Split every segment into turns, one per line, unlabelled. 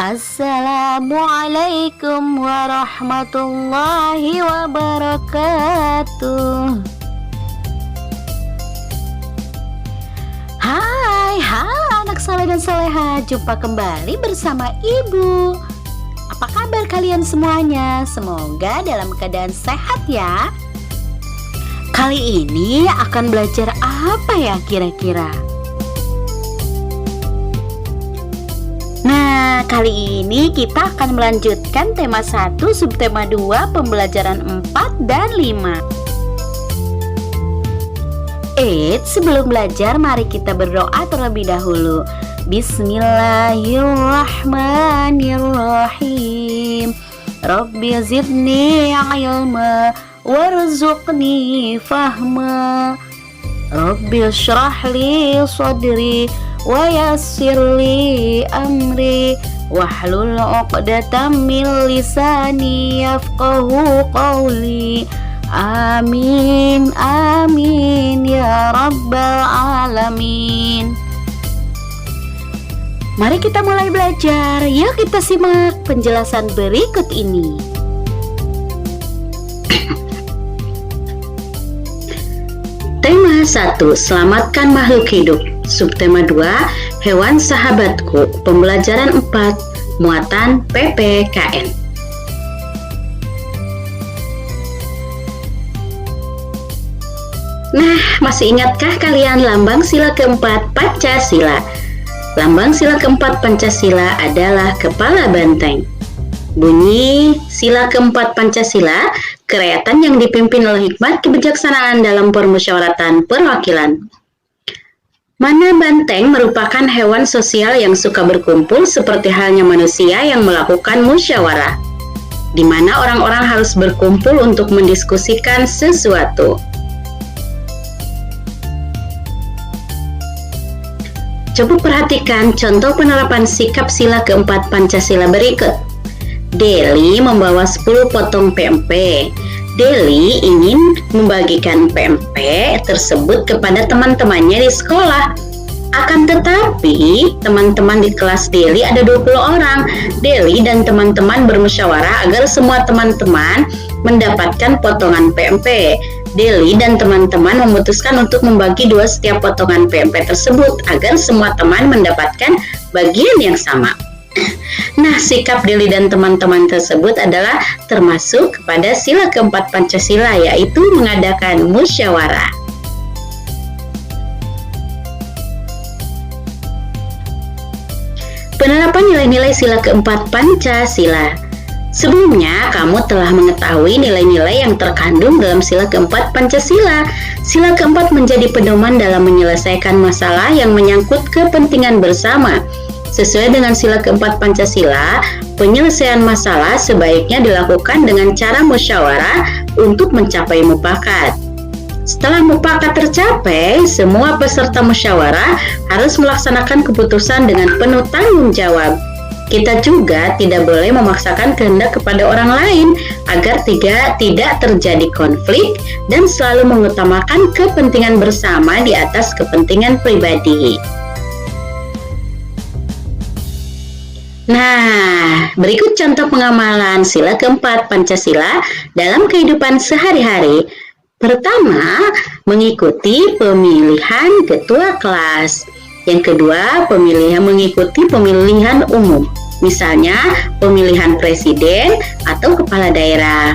Assalamualaikum warahmatullahi wabarakatuh. Hai anak saleh dan saleha, jumpa kembali bersama Ibu. Apa kabar kalian semuanya? Semoga dalam keadaan sehat ya. Kali ini akan belajar apa ya kira-kira? Nah, kali ini kita akan melanjutkan tema 1, subtema 2, pembelajaran 4 dan 5. Sebelum belajar, mari kita berdoa terlebih dahulu. Bismillahirrahmanirrahim. Rabbi zidni ilma warzuqni fahma. Rabbi syrah li sadri wa yassir li amri wahlul 'uqdatam min lisani yafqahu qawli. Amin amin ya rabbal alamin. Mari kita mulai belajar. Yuk kita simak penjelasan berikut ini. Tema 1, selamatkan makhluk hidup. Subtema 2, hewan sahabatku. Pembelajaran 4, muatan PPKN. Nah, masih ingatkah kalian lambang sila keempat Pancasila? Lambang sila keempat Pancasila adalah kepala banteng. Bunyi sila keempat Pancasila, kerakyatan yang dipimpin oleh hikmat kebijaksanaan dalam permusyawaratan perwakilan. Mana banteng merupakan hewan sosial yang suka berkumpul seperti halnya manusia yang melakukan musyawarah, di mana orang-orang harus berkumpul untuk mendiskusikan sesuatu. Coba perhatikan contoh penerapan sikap sila keempat Pancasila berikut. Deli membawa 10 potong PMP. Deli ingin membagikan PMP tersebut kepada teman-temannya di sekolah. Akan tetapi, teman-teman di kelas Deli ada 20 orang. Deli dan teman-teman bermusyawarah agar semua teman-teman mendapatkan potongan PMP. Deli dan teman-teman memutuskan untuk membagi 2 setiap potongan PMP tersebut agar semua teman mendapatkan bagian yang sama. Nah, sikap Deli dan teman-teman tersebut adalah termasuk kepada sila keempat Pancasila, yaitu mengadakan musyawarah. Penerapan nilai-nilai sila keempat Pancasila. Sebelumnya, kamu telah mengetahui nilai-nilai yang terkandung dalam sila keempat Pancasila. Sila keempat menjadi pedoman dalam menyelesaikan masalah yang menyangkut kepentingan bersama. Sesuai dengan sila keempat Pancasila, penyelesaian masalah sebaiknya dilakukan dengan cara musyawarah untuk mencapai mufakat. Setelah mufakat tercapai, semua peserta musyawarah harus melaksanakan keputusan dengan penuh tanggung jawab. Kita juga tidak boleh memaksakan kehendak kepada orang lain agar tidak terjadi konflik dan selalu mengutamakan kepentingan bersama di atas kepentingan pribadi. Nah, berikut contoh pengamalan sila keempat Pancasila dalam kehidupan sehari-hari. Pertama, mengikuti pemilihan ketua kelas. Yang kedua, mengikuti pemilihan umum. Misalnya, pemilihan presiden atau kepala daerah.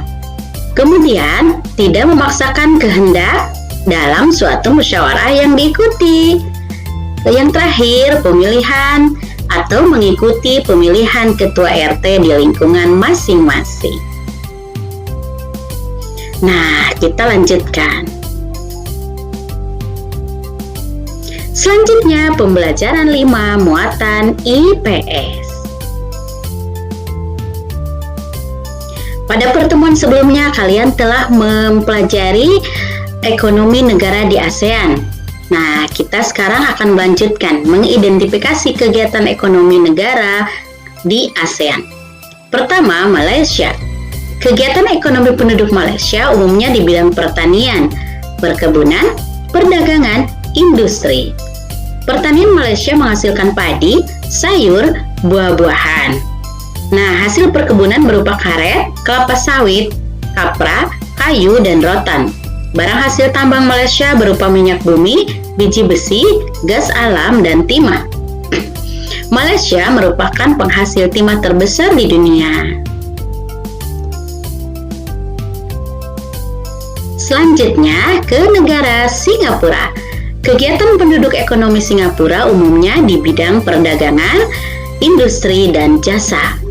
Kemudian, tidak memaksakan kehendak dalam suatu musyawarah yang diikuti. Yang terakhir, pemilihan atau mengikuti pemilihan ketua RT di lingkungan masing-masing. Nah, kita lanjutkan. Selanjutnya, pembelajaran 5, muatan IPS. Pada pertemuan sebelumnya, kalian telah mempelajari ekonomi negara di ASEAN. Nah, kita sekarang akan melanjutkan mengidentifikasi kegiatan ekonomi negara di ASEAN. Pertama, Malaysia. Kegiatan ekonomi penduduk Malaysia umumnya di bidang pertanian, perkebunan, perdagangan, industri. Pertanian Malaysia menghasilkan padi, sayur, buah-buahan. Nah, hasil perkebunan berupa karet, kelapa sawit, kapra, kayu, dan rotan. Barang hasil tambang Malaysia berupa minyak bumi, biji besi, gas alam, dan timah. Malaysia merupakan penghasil timah terbesar di dunia. Selanjutnya ke negara Singapura. Kegiatan penduduk ekonomi Singapura umumnya di bidang perdagangan, industri, dan jasa.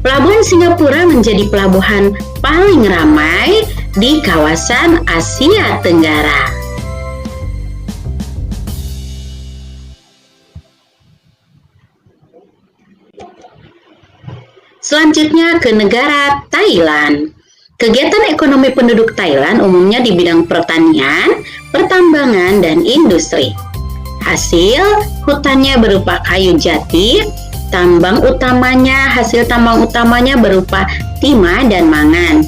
Pelabuhan Singapura menjadi pelabuhan paling ramai di kawasan Asia Tenggara. Selanjutnya ke negara Thailand. Kegiatan ekonomi penduduk Thailand umumnya di bidang pertanian, pertambangan, dan industri. Hasil hutannya berupa kayu jati, hasil tambang utamanya berupa timah dan mangan.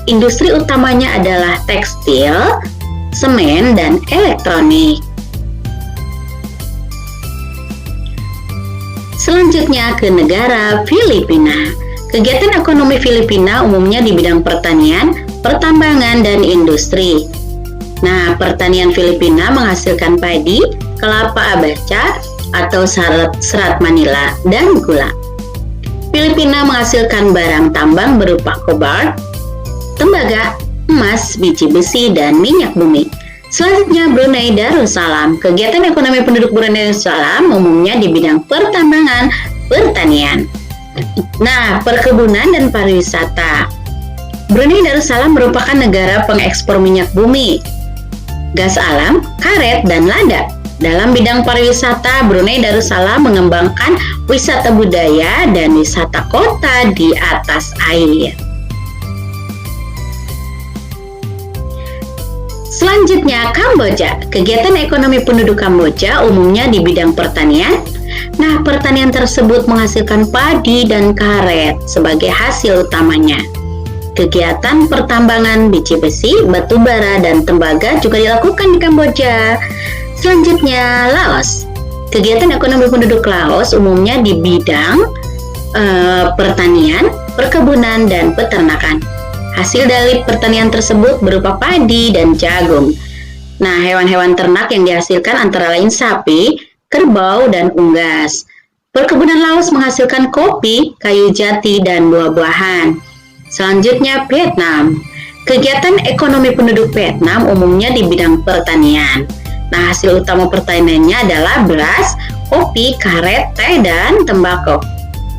Industri utamanya adalah tekstil, semen, dan elektronik. Selanjutnya ke negara Filipina. Kegiatan ekonomi Filipina umumnya di bidang pertanian, pertambangan, dan industri. Nah, pertanian Filipina menghasilkan padi, kelapa abaca atau serat Manila, dan gula. Filipina menghasilkan barang tambang berupa kobalt, tembaga, emas, biji besi, dan minyak bumi. Selanjutnya Brunei Darussalam. Kegiatan ekonomi penduduk Brunei Darussalam umumnya di bidang pertambangan, pertanian. Nah, perkebunan dan pariwisata. Brunei Darussalam merupakan negara pengekspor minyak bumi, gas alam, karet, dan lada. Dalam bidang pariwisata, Brunei Darussalam mengembangkan wisata budaya dan wisata kota di atas air. Selanjutnya, Kamboja. Kegiatan ekonomi penduduk Kamboja umumnya di bidang pertanian. Nah, pertanian tersebut menghasilkan padi dan karet sebagai hasil utamanya. Kegiatan pertambangan biji besi, batu bara, dan tembaga juga dilakukan di Kamboja. Selanjutnya, Laos. Kegiatan ekonomi penduduk Laos umumnya di bidang pertanian, perkebunan, dan peternakan. Hasil dari pertanian tersebut berupa padi dan jagung. Nah, hewan-hewan ternak yang dihasilkan antara lain sapi, kerbau, dan unggas. Perkebunan Laos menghasilkan kopi, kayu jati, dan buah-buahan. Selanjutnya, Vietnam. Kegiatan ekonomi penduduk Vietnam umumnya di bidang pertanian. Nah, hasil utama pertaniannya adalah beras, kopi, karet, teh, dan tembakau.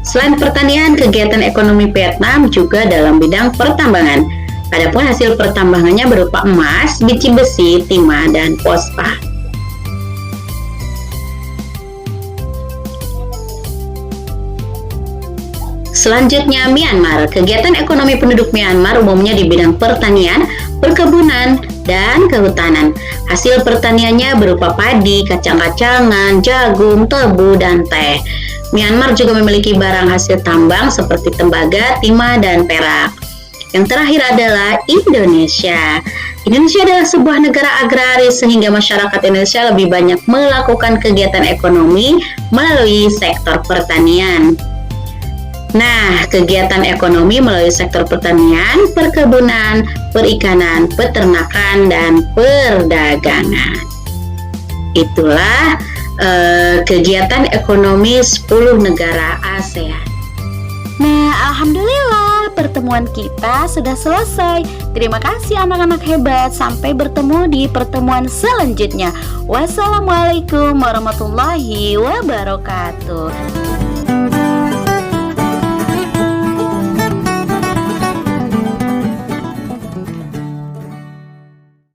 Selain pertanian, kegiatan ekonomi Vietnam juga dalam bidang pertambangan. Adapun hasil pertambangannya berupa emas, biji besi, timah, dan fosfat. Selanjutnya, Myanmar. Kegiatan ekonomi penduduk Myanmar umumnya di bidang pertanian, perkebunan, dan kehutanan. Hasil pertaniannya berupa padi, kacang-kacangan, jagung, tebu, dan teh. Myanmar juga memiliki barang hasil tambang seperti tembaga, timah, dan perak. Yang terakhir adalah Indonesia. Indonesia adalah sebuah negara agraris sehingga masyarakat Indonesia lebih banyak melakukan kegiatan ekonomi melalui sektor pertanian. Nah, kegiatan ekonomi melalui sektor pertanian, perkebunan, perikanan, peternakan, dan perdagangan. Itulah kegiatan ekonomi 10 negara ASEAN.
Nah, alhamdulillah pertemuan kita sudah selesai. Terima kasih anak-anak hebat. Sampai bertemu di pertemuan selanjutnya. Wassalamualaikum warahmatullahi wabarakatuh.